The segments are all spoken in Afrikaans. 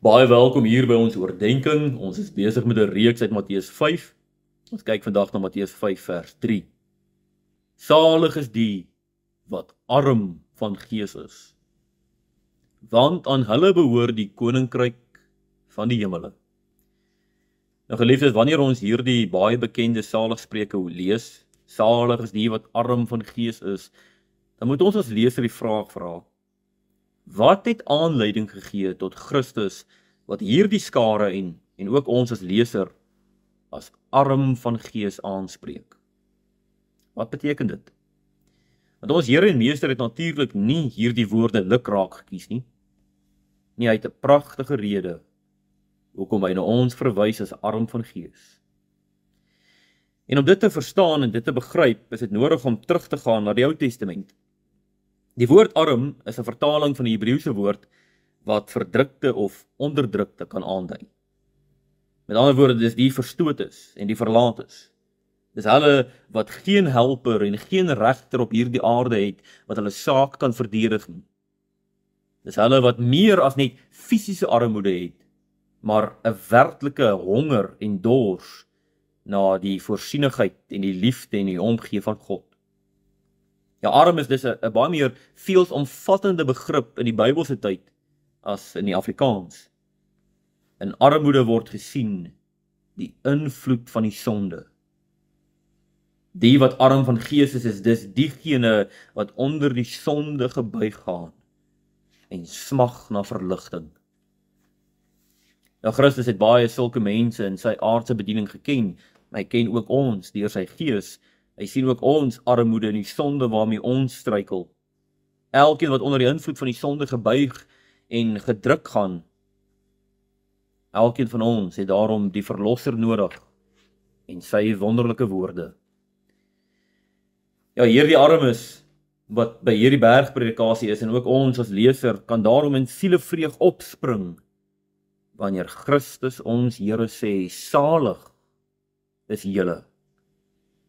Baie welkom hier by ons oordeenking. Ons is besig met 'n reeks uit Matteus 5. Ons kyk vandag na Matteus 5 vers 3. Salig is die wat arm van gees is, want aan hulle behoort die koninkryk van die hemele. Nou geliefdes, wanneer ons hierdie baie bekende saligspreuke lees, salig is die wat arm van gees is, dan moet ons as leser die vraag vra: wat het aanleiding gegee tot Christus wat hierdie skare en ook ons as leser as arm van gees aanspreek? Wat beteken dit? Want ons Here en Meester het natuurlik nie hierdie woorde lukraak gekies nie. Nee, hy het 'n pragtige rede hoekom hy na ons verwys as arm van gees. En om dit te verstaan en dit te begryp, is dit nodig om terug te gaan na die Ou Testament. Die woord arm is 'n vertaling van die Hebreëse woord wat verdrukte of onderdrukte kan aandui. Met ander woorde, dis die verstootes en die verlaates. Dis hulle wat geen helper en geen regter op hierdie aarde het wat hulle saak kan verdedig nie. Dis hulle wat meer as net fisiese armoede het, maar 'n werklike honger en dors na die voorsienigheid en die liefde en die omgee van God. Ja, arm is dus 'n baie meer veelsomvattende begrip in die Bybelse tyd as in die Afrikaans. In armoede word gesien die invloed van die sonde. Die wat arm van gees is dus diegene wat onder die sonde gebuig gaan en smag na verligting. Nou, Christus het baie sulke mense in sy aardse bediening geken, maar hy ken ook ons deur sy gees. Hy sien ook ons armoede en die sonde waarmee ons struikel. Elkeen wat onder die invloed van die sonde gebuig en gedruk gaan, elkeen van ons het daarom die verlosser nodig en sy wonderlike woorde. Ja, hierdie armes wat by hierdie bergpredikasie is en ook ons as leser kan daarom in sielevreug opspring wanneer Christus ons Here sê: salig is julle.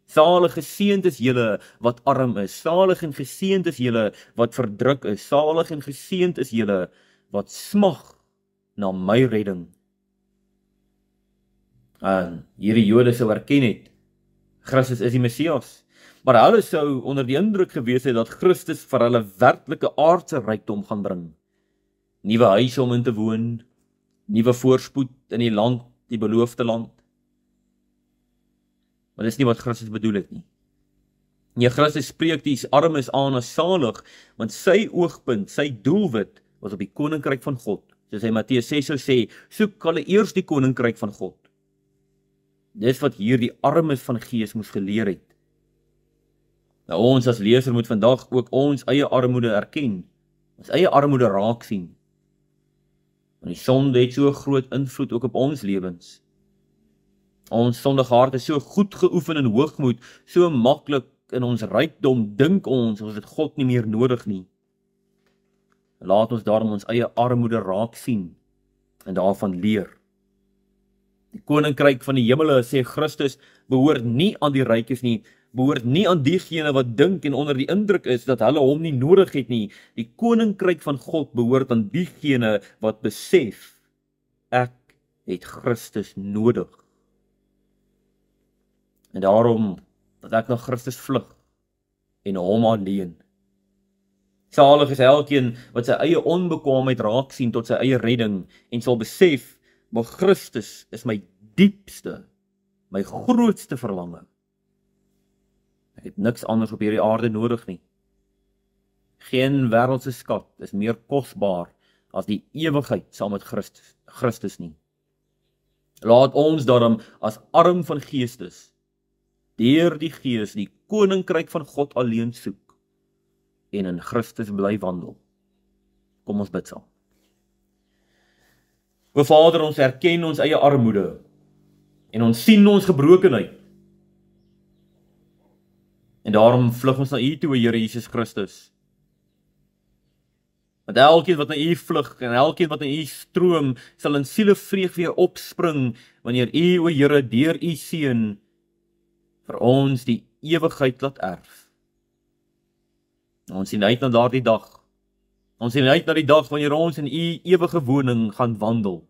Salig geseënd is julle wat arm is. Salig en geseënd is julle wat verdruk is. Salig en geseënd is julle wat smag na my redding. En hierdie Jode sou erken het, Christus is die Messias. Maar hulle sou onder die indruk gewees het dat Christus vir hulle werklike aardse rykdom gaan bring. Nuwe huise om in te woon, nuwe voorspoed in die land, die beloofde land. Maar dis nie wat Christus bedoel het nie. Nee, Christus spreek die armes aan as salig, want sy oogpunt, sy doelwit was op die koninkryk van God. Soos hy Matteus 6 sou sê, soek hulle eers die koninkryk van God. Dis wat hier die armes van gees moes geleer het. Nou, ons as leser moet vandag ook ons eie armoede erken, ons eie armoede raak sien. Want die sonde het so groot invloed ook op ons lewens. Ons sondige hart is so goed geoefen in hoogmoed, so maklik in ons rykdom dink ons het God nie meer nodig nie. Laat ons daarom ons eie armoede raak sien en daarvan leer. Die koninkryk van die hemele, sê Christus, behoort nie aan die rykes nie, behoort nie aan diegene wat dink en onder die indruk is dat hulle hom nie nodig het nie. Die koninkryk van God behoort aan diegene wat besef, ek het Christus nodig. En daarom dat ek na Christus vlug en hom alleen. Salig is elkeen wat sy eie onbekwaamheid raak sien tot sy eie redding en sal besef, maar Christus is my diepste, my grootste verlange. Ek het niks anders op hierdie aarde nodig nie. Geen wêreldse skat is meer kosbaar as die ewigheid saam met Christus nie. Laat ons daarom as arm van geestes deur die Gees die koninkryk van God alleen soek en in Christus bly wandel. Kom ons bid saam. O Vader, ons erken ons eie armoede en ons sien ons gebrokenheid. En daarom vlug ons na U toe, Here Jesus Christus. Want elkeen wat na U vlug en elkeen wat na U stroom, sal in sielevreug weer opspring wanneer U, o Here, deur U Seun vir ons die ewigheid laat erf. Ons sien uit na daardie dag Ons sien uit na die dag wanneer ons in u ewige woning gaan wandel.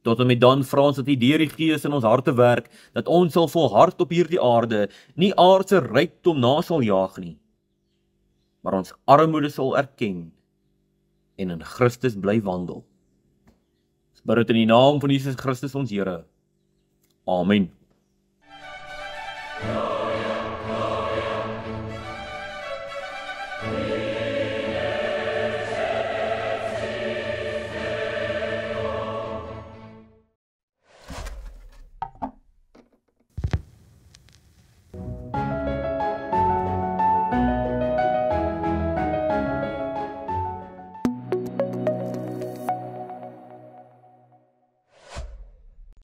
Tot en met dan vra ons dat u deur die Gees in ons harte werk, dat ons sal volhard op hierdie aarde, nie aardse rykdom na sal jaag nie, maar ons armoede sal erken en in Christus bly wandel. Ons bid dit in die naam van Jesus Christus ons Here. Amen.